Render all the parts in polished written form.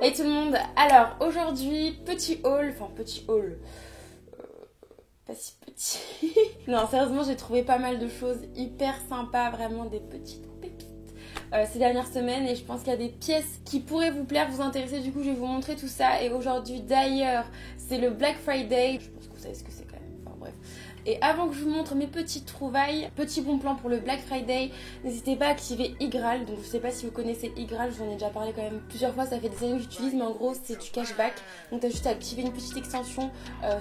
Hey tout le monde, alors aujourd'hui petit haul, pas si petit. Non sérieusement j'ai trouvé pas mal de choses hyper sympas, vraiment des petites pépites ces dernières semaines et je pense qu'il y a des pièces qui pourraient vous plaire, vous intéresser, du coup je vais vous montrer tout ça. Et aujourd'hui d'ailleurs c'est le Black Friday, je pense que vous savez ce que c'est quand même, enfin bref. Et avant que je vous montre mes petites trouvailles, petit bon plan pour le Black Friday, n'hésitez pas à activer iGraal. Donc je sais pas si vous connaissez iGraal, je vous en ai déjà parlé quand même plusieurs fois, ça fait des années que j'utilise, mais en gros c'est du cashback. Donc tu as juste à activer une petite extension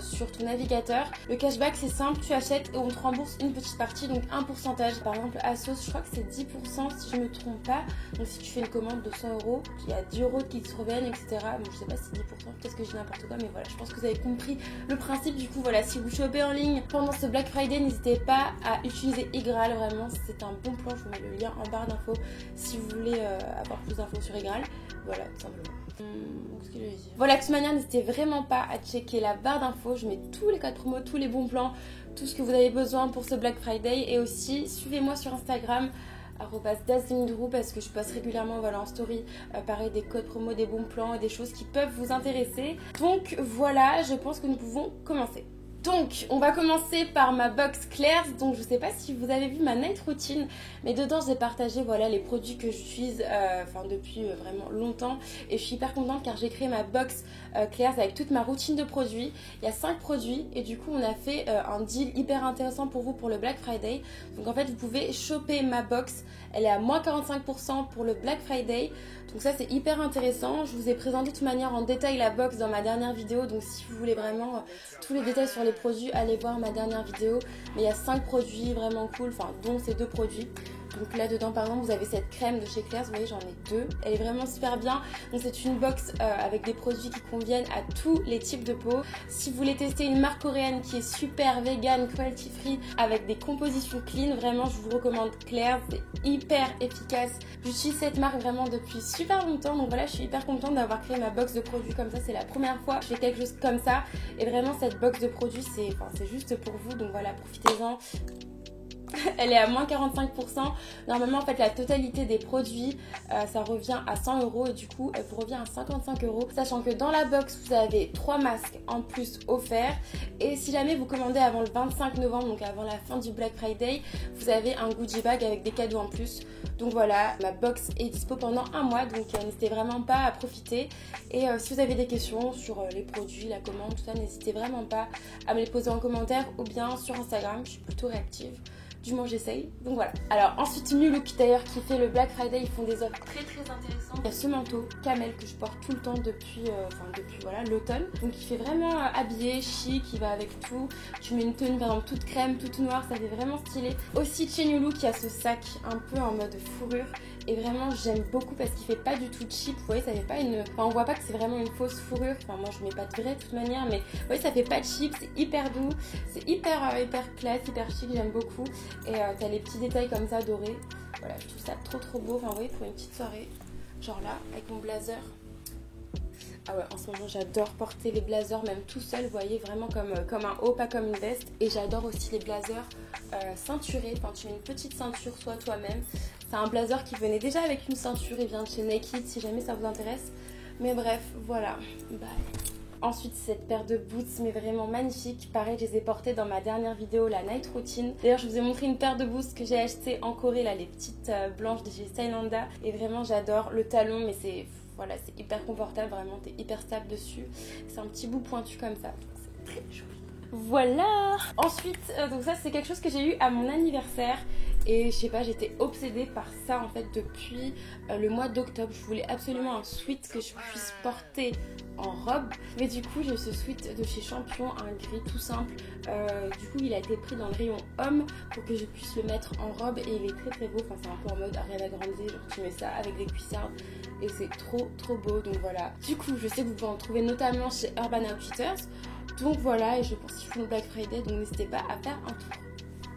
sur ton navigateur. Le cashback c'est simple, tu achètes et on te rembourse une petite partie, donc un pourcentage. Par exemple Asos, je crois que c'est 10% si je me trompe pas. Donc si tu fais une commande de 100 €, il y a 10 € qui te reviennent, etc. Bon je sais pas si c'est 10%, peut-être que je dis n'importe quoi, mais voilà, je pense que vous avez compris le principe. Du coup voilà, si vous chopez en ligne pendant ce Black Friday, n'hésitez pas à utiliser iGraal, vraiment c'est un bon plan, je vous mets le lien en barre d'infos si vous voulez avoir plus d'infos sur iGraal, voilà tout simplement. Ce que je vais dire. Voilà, de toute manière n'hésitez vraiment pas à checker la barre d'infos, je mets tous les codes promo, tous les bons plans, tout ce que vous avez besoin pour ce Black Friday. Et aussi suivez-moi sur Instagram @dazzlingdrew parce que je poste régulièrement voilà, en story pareil des codes promo, des bons plans et des choses qui peuvent vous intéresser. Donc voilà, je pense que nous pouvons commencer. Donc on va commencer par ma box Claire's. Donc je sais pas si vous avez vu ma night routine, mais dedans j'ai partagé voilà les produits que j'utilise depuis vraiment longtemps. Et je suis hyper contente car j'ai créé ma box Claire's avec toute ma routine de produits. Il y a 5 produits et du coup on a fait un deal hyper intéressant pour vous pour le Black Friday. Donc en fait vous pouvez choper ma box, elle est à moins 45% pour le Black Friday. Donc ça c'est hyper intéressant. Je vous ai présenté de toute manière en détail la box dans ma dernière vidéo. Donc si vous voulez vraiment tous les détails sur les produits, allez voir ma dernière vidéo. Mais il y a 5 produits vraiment cool, dont ces 2 produits. Donc là dedans par exemple vous avez cette crème de chez Claire's, vous voyez j'en ai 2, elle est vraiment super bien. Donc c'est une box avec des produits qui conviennent à tous les types de peau. Si vous voulez tester une marque coréenne qui est super vegan, cruelty free, avec des compositions clean, vraiment je vous recommande Claire's, c'est hyper efficace. J'utilise cette marque vraiment depuis super longtemps, donc voilà je suis hyper contente d'avoir créé ma box de produits comme ça. C'est la première fois que je fais quelque chose comme ça et vraiment cette box de produits c'est juste pour vous, donc voilà profitez-en. Elle est à moins 45%. Normalement en fait la totalité des produits ça revient à 100 € et du coup elle vous revient à 55 €. Sachant que dans la box vous avez 3 masques en plus offerts. Et si jamais vous commandez avant le 25 novembre, donc avant la fin du Black Friday, vous avez un goodie bag avec des cadeaux en plus. Donc voilà, ma box est dispo pendant un mois, donc n'hésitez vraiment pas à profiter. Et si vous avez des questions sur les produits, la commande, tout ça, n'hésitez vraiment pas à me les poser en commentaire ou bien sur Instagram, je suis plutôt réactive. Du moins j'essaye, donc voilà. Alors ensuite New Look d'ailleurs qui fait le Black Friday, ils font des offres très intéressantes. Il y a ce manteau camel que je porte tout le temps depuis voilà l'automne. Donc il fait vraiment habillé, chic, il va avec tout. Tu mets une tenue par exemple toute crème, toute noire, ça fait vraiment stylé. Aussi chez New Look il y a ce sac un peu en mode fourrure. Et vraiment j'aime beaucoup parce qu'il fait pas du tout cheap, vous voyez ça fait pas une... on voit pas que c'est vraiment une fausse fourrure, moi je mets pas de vrai de toute manière, mais vous voyez ça fait pas cheap, c'est hyper doux, c'est hyper classe, hyper chic, j'aime beaucoup. Et t'as les petits détails comme ça dorés, voilà je trouve ça trop beau, vous voyez pour une petite soirée, genre là avec mon blazer. Ah ouais, en ce moment j'adore porter les blazers même tout seul, vous voyez, vraiment comme un haut, pas comme une veste. Et j'adore aussi les blazers ceinturés, tu mets une petite ceinture soit toi-même. C'est un blazer qui venait déjà avec une ceinture, il vient de chez Naked si jamais ça vous intéresse. Mais bref, voilà, bye. Ensuite cette paire de boots mais vraiment magnifique, pareil je les ai portées dans ma dernière vidéo, la night routine. D'ailleurs je vous ai montré une paire de boots que j'ai achetées en Corée, là les petites blanches de chez Stylanda. Et vraiment j'adore le talon, mais c'est hyper confortable, vraiment t'es hyper stable dessus. C'est un petit bout pointu comme ça, c'est très joli. Voilà. Ensuite, donc ça c'est quelque chose que j'ai eu à mon anniversaire. Et je sais pas, j'étais obsédée par ça en fait depuis le mois d'octobre. Je voulais absolument un sweat que je puisse porter en robe. Mais du coup j'ai eu ce sweat de chez Champion, un gris tout simple. Du coup il a été pris dans le rayon homme pour que je puisse le mettre en robe. Et il est très beau, c'est un peu en mode Ariana Grande, genre tu mets ça avec des cuissardes. Et c'est trop beau, donc voilà. Du coup je sais que vous pouvez en trouver notamment chez Urban Outfitters. Donc voilà, et je pense qu'ils font le Black Friday, donc n'hésitez pas à faire un tour.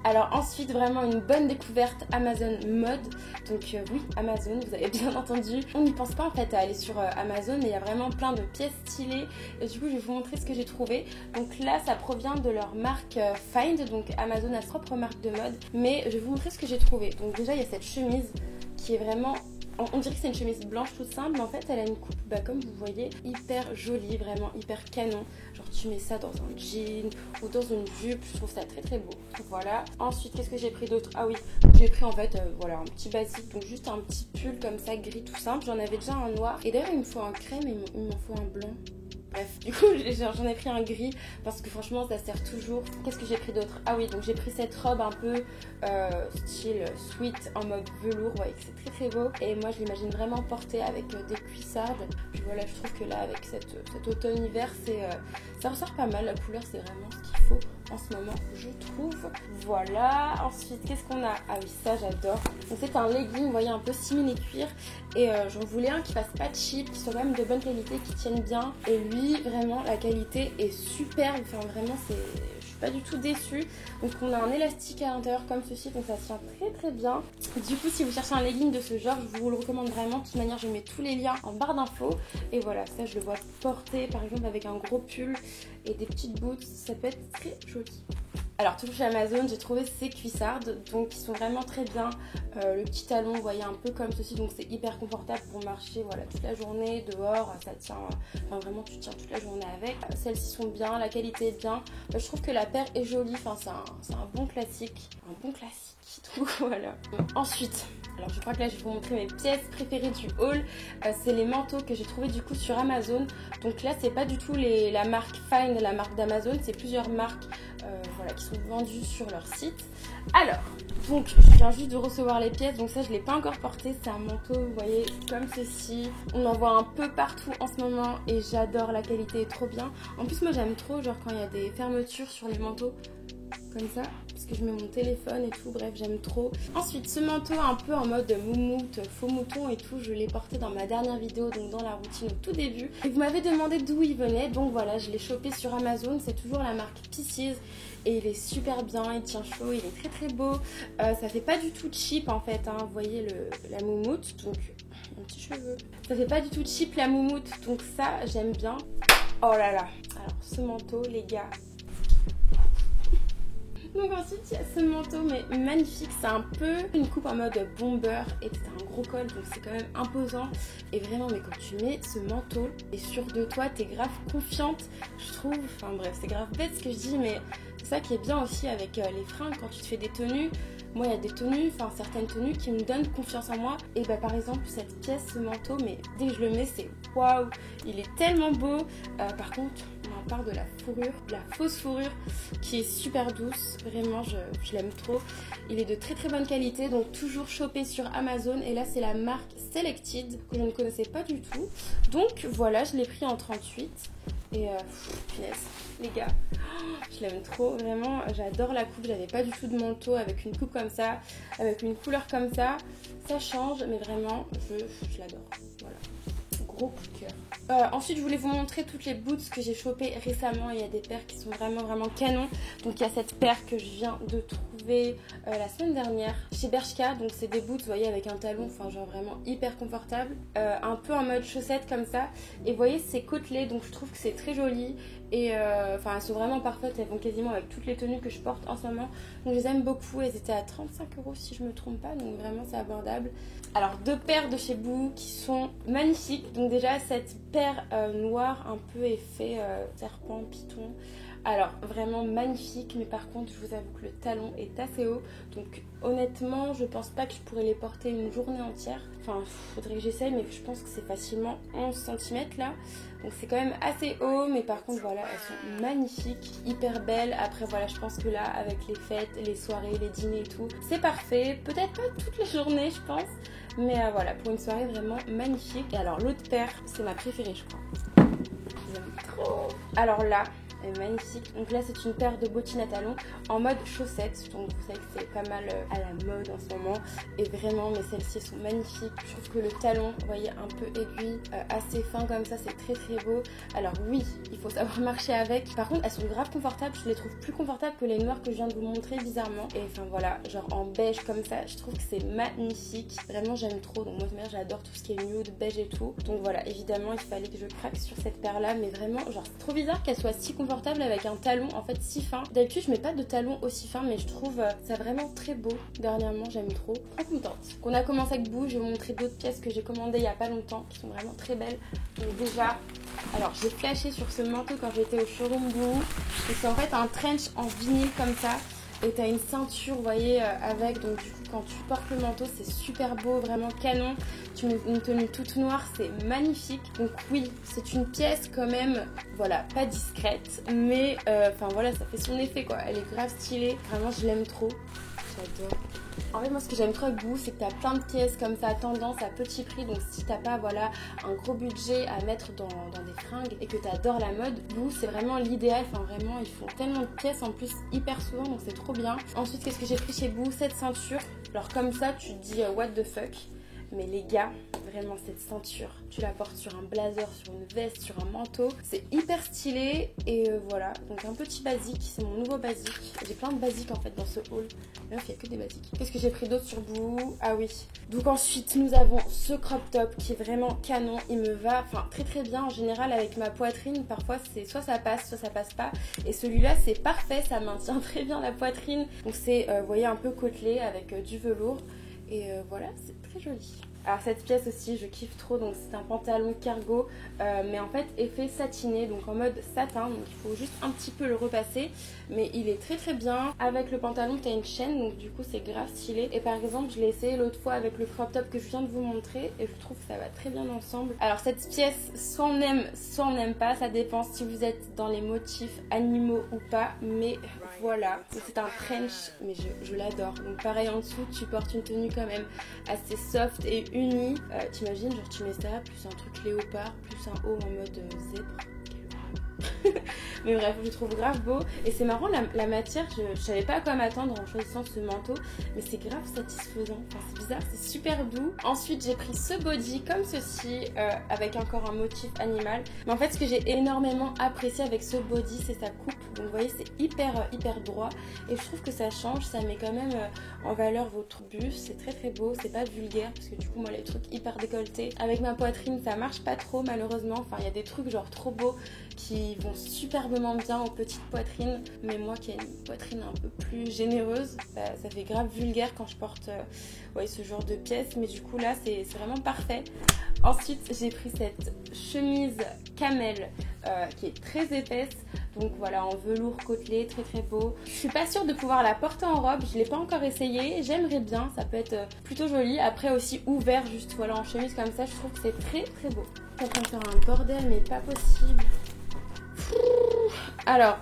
Alors ensuite, vraiment une bonne découverte, Amazon Mode. Donc oui, Amazon, vous avez bien entendu. On n'y pense pas en fait à aller sur Amazon, mais il y a vraiment plein de pièces stylées. Et du coup, je vais vous montrer ce que j'ai trouvé. Donc là, ça provient de leur marque Find. Donc Amazon a sa propre marque de mode. Mais je vais vous montrer ce que j'ai trouvé. Donc déjà, il y a cette chemise qui est vraiment On dirait que c'est une chemise blanche toute simple, mais en fait elle a une coupe, comme vous voyez, hyper jolie, vraiment hyper canon. Genre tu mets ça dans un jean ou dans une jupe, je trouve ça très très beau. Voilà. Ensuite, qu'est-ce que j'ai pris d'autre? Ah oui, j'ai pris en fait voilà, un petit basique, donc juste un petit pull comme ça, gris tout simple. J'en avais déjà un noir. Et d'ailleurs il me faut un crème et il m'en faut un blanc. Bref, du coup j'en ai pris un gris parce que franchement ça sert toujours. Qu'est-ce que j'ai pris d'autre? Ah oui, donc j'ai pris cette robe un peu style sweat en mode velours, vous voyez que c'est très très beau. Et moi je l'imagine vraiment portée avec des cuissardes. Puis voilà, je trouve que là avec cet automne-hiver, ça ressort pas mal. La couleur c'est vraiment ce qu'il faut en ce moment, je trouve. Voilà, ensuite qu'est-ce qu'on a? Ah oui, ça j'adore. Donc c'est un legging, vous voyez, un peu simili cuir. Et j'en voulais un qui fasse pas cheap, qui soit quand même de bonne qualité, qui tienne bien. Et lui, vraiment, la qualité est superbe. Enfin, vraiment, je suis pas du tout déçue. Donc, on a un élastique à l'intérieur comme ceci, donc ça tient très très bien. Du coup, si vous cherchez un legging de ce genre, je vous le recommande vraiment. De toute manière, je mets tous les liens en barre d'infos. Et voilà, ça, je le vois porter, par exemple, avec un gros pull et des petites boots. Ça peut être très joli. Alors toujours chez Amazon, j'ai trouvé ces cuissardes, donc qui sont vraiment très bien. Le petit talon, vous voyez, un peu comme ceci, donc c'est hyper confortable pour marcher, voilà, toute la journée, dehors, ça tient, enfin vraiment tu tiens toute la journée avec. Celles-ci sont bien, la qualité est bien. Je trouve que la paire est jolie, enfin c'est un bon classique, tout, voilà. Ensuite, alors je crois que là je vais vous montrer mes pièces préférées du haul. C'est les manteaux que j'ai trouvé du coup sur Amazon. Donc là c'est pas du tout la marque Find, la marque d'Amazon, c'est plusieurs marques voilà, qui sont vendues sur leur site. Alors, donc je viens juste de recevoir les pièces, donc ça je l'ai pas encore porté. C'est un manteau, vous voyez, comme ceci. On en voit un peu partout en ce moment et j'adore, la qualité est trop bien. En plus moi j'aime trop genre quand il y a des fermetures sur les manteaux comme ça, parce que je mets mon téléphone et tout, bref j'aime trop. Ensuite ce manteau un peu en mode moumoute, faux mouton et tout, je l'ai porté dans ma dernière vidéo, donc dans la routine au tout début. Et vous m'avez demandé d'où il venait, donc voilà, je l'ai chopé sur Amazon, c'est toujours la marque Pisces. Et il est super bien, il tient chaud, il est très très beau. Ça fait pas du tout cheap en fait, hein. Vous voyez la moumoute, donc mon petit cheveu. Ça fait pas du tout cheap la moumoute, donc ça j'aime bien. Oh là là, alors ce manteau les gars. Donc ensuite il y a ce manteau mais magnifique, c'est un peu une coupe en mode bomber et c'est un gros col donc c'est quand même imposant. Et vraiment mais quand tu mets ce manteau et sûr de toi, t'es grave confiante je trouve. Enfin bref, c'est grave bête ce que je dis mais c'est ça qui est bien aussi avec les fringues quand tu te fais des tenues. Moi il y a des tenues, enfin certaines tenues qui me donnent confiance en moi. Et bah par exemple cette pièce, ce manteau, mais dès que je le mets c'est waouh, il est tellement beau. Par contre on en parle de la fourrure, de la fausse fourrure qui est super douce. Vraiment je l'aime trop. Il est de très très bonne qualité, donc toujours chopé sur Amazon. Et là c'est la marque Selected que je ne connaissais pas du tout. Donc voilà, je l'ai pris en 38. Et punaise, les gars, je l'aime trop, vraiment, j'adore la coupe, j'avais pas du tout de manteau avec une coupe comme ça, avec une couleur comme ça, ça change, mais vraiment, je l'adore, voilà, gros coup de cœur. Ensuite, je voulais vous montrer toutes les boots que j'ai chopées récemment. Il y a des paires qui sont vraiment vraiment canon. Donc il y a cette paire que je viens de trouver la semaine dernière chez Bershka. Donc c'est des boots, vous voyez, avec un talon, enfin genre vraiment hyper confortable. Un peu en mode chaussette comme ça. Et vous voyez, c'est côtelé, donc je trouve que c'est très joli. Et enfin, elles sont vraiment parfaites, elles vont quasiment avec toutes les tenues que je porte en ce moment. Donc je les aime beaucoup, elles étaient à 35 € si je me trompe pas, donc vraiment c'est abordable. Alors deux paires de chez Boo qui sont magnifiques. Donc déjà cette paire noire un peu effet serpent, python. Alors vraiment magnifique, mais par contre je vous avoue que le talon est assez haut. Donc honnêtement je pense pas que je pourrais les porter une journée entière. Enfin faudrait que j'essaye, mais je pense que c'est facilement 11 cm là. Donc c'est quand même assez haut, mais par contre voilà, elles sont magnifiques, hyper belles. Après voilà, je pense que là avec les fêtes, les soirées, les dîners et tout, c'est parfait. Peut-être pas toutes les journées je pense, mais voilà, pour une soirée vraiment magnifique. Et alors l'autre paire, c'est ma préférée je crois. J'aime trop. Alors là, est magnifique. Donc là c'est une paire de bottines à talons en mode chaussettes, donc vous savez que c'est pas mal à la mode en ce moment. Et vraiment, mais celles-ci sont magnifiques. Je trouve que le talon, vous voyez, un peu aiguille, assez fin comme ça, c'est très très beau. Alors oui, il faut savoir marcher avec. Par contre elles sont grave confortables, je les trouve plus confortables que les noires que je viens de vous montrer bizarrement. Et enfin voilà, genre en beige comme ça, je trouve que c'est magnifique. Vraiment j'aime trop, donc moi j'adore tout ce qui est nude, beige et tout. Donc voilà, évidemment il fallait que je craque sur cette paire là, mais vraiment genre c'est trop bizarre qu'elle soit si confortable confortable avec un talon en fait si fin. D'habitude je mets pas de talon aussi fin, mais je trouve ça vraiment très beau. Dernièrement j'aime trop. Trop contente. On a commencé avec Boo, je vais vous montrer d'autres pièces que j'ai commandées il y a pas longtemps qui sont vraiment très belles. Donc déjà, alors j'ai flashé sur ce manteau quand j'étais au showroom Boo. C'est en fait un trench en vinyle comme ça. Et t'as une ceinture, vous voyez, avec. Donc du coup, quand tu portes le manteau, c'est super beau, vraiment canon. Tu mets une tenue toute noire, c'est magnifique. Donc oui, c'est une pièce quand même, voilà, pas discrète. Mais, enfin voilà, ça fait son effet, quoi. Elle est grave stylée. Vraiment, je l'aime trop. J'adore. En fait, moi, ce que j'aime trop avec Boo, c'est que t'as plein de pièces comme ça, tendance à petit prix. Donc, si t'as pas, voilà, un gros budget à mettre dans des fringues et que t'adores la mode, Boo, c'est vraiment l'idéal. Enfin, vraiment, ils font tellement de pièces en plus hyper souvent, donc c'est trop bien. Ensuite, qu'est-ce que j'ai pris chez Boo? Cette ceinture. Alors, comme ça, tu te dis what the fuck. Mais les gars, vraiment cette ceinture, tu la portes sur un blazer, sur une veste, sur un manteau. C'est hyper stylé et voilà. Donc un petit basique, c'est mon nouveau basique. J'ai plein de basiques en fait dans ce haul. Mais il n'y a que des basiques. Qu'est-ce que j'ai pris d'autre sur Boo? Ah oui. Donc ensuite, nous avons ce crop top qui est vraiment canon. Il me va très très bien en général avec ma poitrine. Parfois, c'est soit ça passe pas. Et celui-là, c'est parfait. Ça maintient très bien la poitrine. Donc c'est, vous voyez, un peu côtelé avec du velours. Et voilà, c'est très joli. Alors cette pièce aussi, je kiffe trop. Donc c'est un pantalon cargo, mais en fait effet satiné, donc en mode satin. Donc il faut juste un petit peu le repasser, mais il est très très bien. Avec le pantalon, tu as une chaîne, donc du coup c'est grave stylé. Et par exemple, je l'ai essayé l'autre fois avec le crop top que je viens de vous montrer, et je trouve que ça va très bien ensemble. Alors cette pièce, soit on aime, soit on n'aime pas. Ça dépend si vous êtes dans les motifs animaux ou pas, mais voilà. C'est un trench, mais je l'adore. Donc pareil en dessous, tu portes une tenue quand même assez soft et unie. T'imagines, genre tu mets ça, plus un truc léopard, plus un haut en mode zèbre. Mais bref, je trouve grave beau. Et c'est marrant, la matière, je savais pas à quoi m'attendre en choisissant ce manteau, mais c'est grave satisfaisant. Enfin, c'est bizarre, c'est super doux. Ensuite, j'ai pris ce body comme ceci, avec encore un motif animal. Mais en fait, ce que j'ai énormément apprécié avec ce body, c'est sa coupe. Donc vous voyez, c'est hyper droit. Et je trouve que ça change, ça met quand même en valeur votre buste. C'est très très beau, c'est pas vulgaire, parce que du coup, moi, les trucs hyper décolletés, avec ma poitrine, ça marche pas trop malheureusement. Enfin, il y a des trucs genre trop beaux qui vont superbement bien aux petites poitrines, mais moi qui ai une poitrine un peu plus généreuse, ça fait grave vulgaire quand je porte ouais, ce genre de pièces, mais du coup là c'est vraiment parfait. Ensuite j'ai pris cette chemise camel qui est très épaisse, donc voilà, en velours côtelé, très très beau. Je suis pas sûre de pouvoir la porter en robe, je l'ai pas encore essayé, j'aimerais bien, ça peut être plutôt joli. Après aussi ouvert, juste voilà, en chemise comme ça, je trouve que c'est très très beau. Je suis en train de faire un bordel mais pas possible. Alors,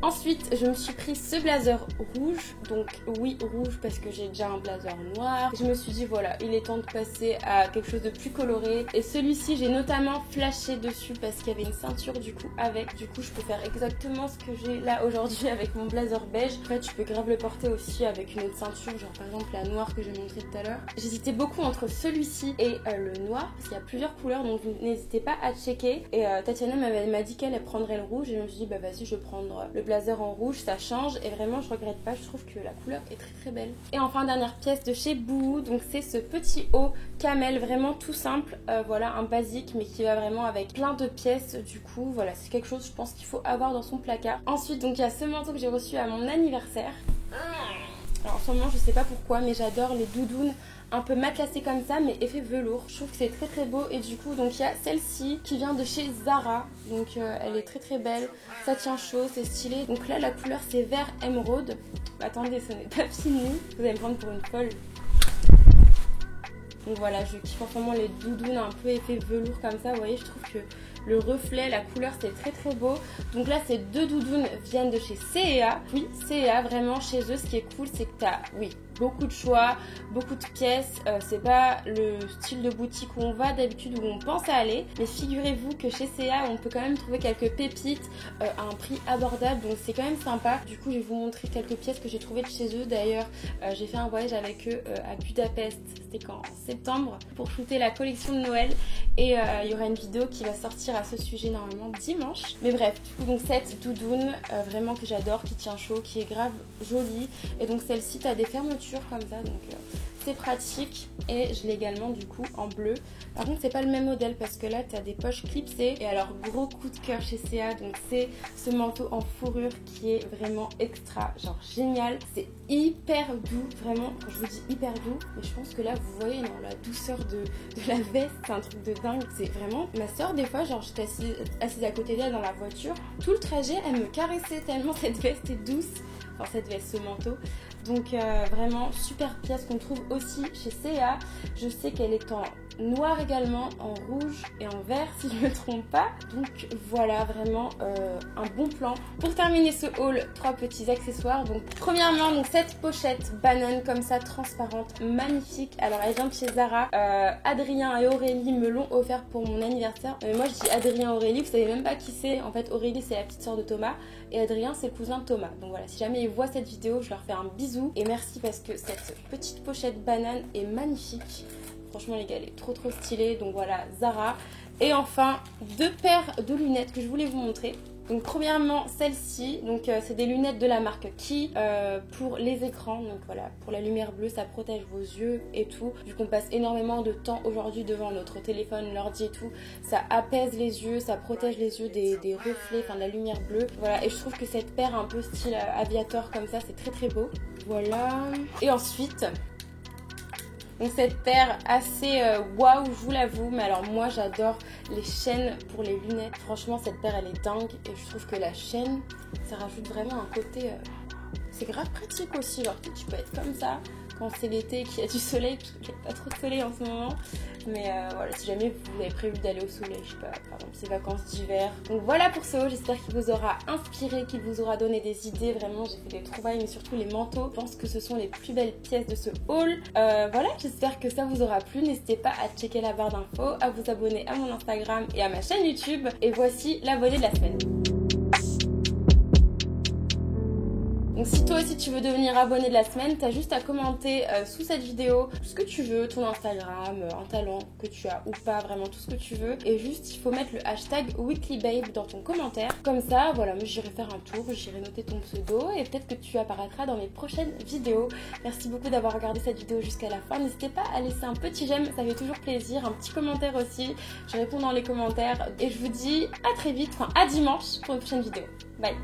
ensuite je me suis pris ce blazer rouge. Donc oui, rouge parce que j'ai déjà un blazer noir. Je me suis dit voilà, il est temps de passer à quelque chose de plus coloré. Et celui-ci, j'ai notamment flashé dessus parce qu'il y avait une ceinture du coup avec. Du coup, je peux faire exactement ce que j'ai là aujourd'hui avec mon blazer beige. En fait, tu peux grave le porter aussi avec une autre ceinture, genre par exemple la noire que j'ai montré tout à l'heure. J'hésitais beaucoup entre celui-ci et le noir parce qu'il y a plusieurs couleurs, donc n'hésitez pas à checker. Et Tatiana m'a dit qu'elle prendrait le rouge et je me suis dit bah vas-y, je vais prendre le blazer en rouge, ça change et vraiment je regrette pas, je trouve que la couleur est très très belle. Et enfin, dernière pièce de chez Boo, donc c'est ce petit haut camel, vraiment tout simple, voilà, un basique mais qui va vraiment avec plein de pièces. Du coup voilà, c'est quelque chose je pense qu'il faut avoir dans son placard. Ensuite donc il y a ce manteau que j'ai reçu à mon anniversaire. Alors en ce moment je sais pas pourquoi, mais j'adore les doudounes un peu matelassées comme ça, mais effet velours. Je trouve que c'est très très beau. Et du coup donc il y a celle-ci qui vient de chez Zara, donc elle est très très belle, ça tient chaud, c'est stylé. Donc là la couleur c'est vert émeraude. Attendez, ce n'est pas fini, vous allez me prendre pour une folle. Donc voilà, je kiffe en ce moment les doudounes un peu effet velours comme ça, vous voyez, je trouve que le reflet, la couleur, c'est très très beau. Donc là, ces deux doudounes viennent de chez C&A. Oui, C&A, vraiment, chez eux, ce qui est cool, c'est que t'as, oui, beaucoup de choix, beaucoup de pièces. C'est pas le style de boutique où on va d'habitude, où on pense à aller. Mais figurez-vous que chez C&A, on peut quand même trouver quelques pépites à un prix abordable. Donc c'est quand même sympa. Du coup, je vais vous montrer quelques pièces que j'ai trouvées de chez eux. D'ailleurs, j'ai fait un voyage avec eux à Budapest. C'était en septembre pour shooter la collection de Noël. Et il y aura une vidéo qui va sortir à ce sujet normalement dimanche. Mais bref, du coup, donc cette doudoune vraiment que j'adore, qui tient chaud, qui est grave jolie. Et donc celle-ci, t'as des fermetures comme ça, donc c'est pratique et je l'ai également du coup en bleu. Par contre c'est pas le même modèle parce que là tu as des poches clipsées. Et alors gros coup de cœur chez C&A, donc c'est ce manteau en fourrure qui est vraiment extra, genre génial. C'est hyper doux, vraiment quand je vous dis hyper doux, mais je pense que là vous voyez non, la douceur de la veste, c'est un truc de dingue. C'est vraiment, ma soeur des fois genre j'étais assise à côté d'elle dans la voiture, tout le trajet elle me caressait tellement cette veste est douce. Enfin cette veste, ce manteau. Donc vraiment super pièce qu'on trouve aussi chez C&A. Je sais qu'elle est en noir également, en rouge et en vert si je ne me trompe pas. Donc voilà vraiment un bon plan. Pour terminer ce haul, 3 petits accessoires. Donc premièrement donc cette pochette banane comme ça transparente, magnifique. Alors elle vient de chez Zara. Adrien et Aurélie me l'ont offert pour mon anniversaire. Mais moi je dis Adrien Aurélie, vous savez même pas qui c'est. En fait Aurélie c'est la petite soeur de Thomas et Adrien c'est le cousin de Thomas. Donc voilà, si jamais ils voient cette vidéo, je leur fais un bisou et merci parce que cette petite pochette banane est magnifique. Franchement les gars, elle est trop stylée. Donc voilà, Zara. Et enfin, 2 paires de lunettes que je voulais vous montrer. Donc premièrement celle-ci, donc c'est des lunettes de la marque Quay pour les écrans. Donc voilà, pour la lumière bleue, ça protège vos yeux et tout. Vu qu'on passe énormément de temps aujourd'hui devant notre téléphone, l'ordi et tout, ça apaise les yeux, ça protège les yeux des reflets, enfin de la lumière bleue. Voilà, et je trouve que cette paire un peu style aviateur comme ça, c'est très beau. Voilà. Et ensuite, donc cette paire assez waouh, je vous l'avoue, mais alors moi j'adore les chaînes pour les lunettes. Franchement cette paire elle est dingue et je trouve que la chaîne ça rajoute vraiment un côté... C'est grave pratique aussi, genre tu peux être comme ça quand c'est l'été et qu'il y a du soleil, parce qu'il n'y a pas trop de soleil en ce moment. Mais voilà, si jamais vous avez prévu d'aller au soleil, je sais pas, par exemple ces vacances d'hiver. Donc voilà pour ce haul, j'espère qu'il vous aura inspiré, qu'il vous aura donné des idées. Vraiment j'ai fait des trouvailles, mais surtout les manteaux. Je pense que ce sont les plus belles pièces de ce haul. Voilà, j'espère que ça vous aura plu. N'hésitez pas à checker la barre d'infos, à vous abonner à mon Instagram et à ma chaîne YouTube. Et voici l'abonné de la semaine. Donc si toi aussi tu veux devenir abonné de la semaine, t'as juste à commenter sous cette vidéo ce que tu veux, ton Instagram, un talent que tu as ou pas, vraiment tout ce que tu veux. Et juste il faut mettre le hashtag weeklybabe dans ton commentaire. Comme ça, voilà, moi j'irai faire un tour, j'irai noter ton pseudo et peut-être que tu apparaîtras dans mes prochaines vidéos. Merci beaucoup d'avoir regardé cette vidéo jusqu'à la fin. N'hésitez pas à laisser un petit j'aime, ça fait toujours plaisir, un petit commentaire aussi. Je réponds dans les commentaires et je vous dis à très vite, enfin à dimanche pour une prochaine vidéo. Bye!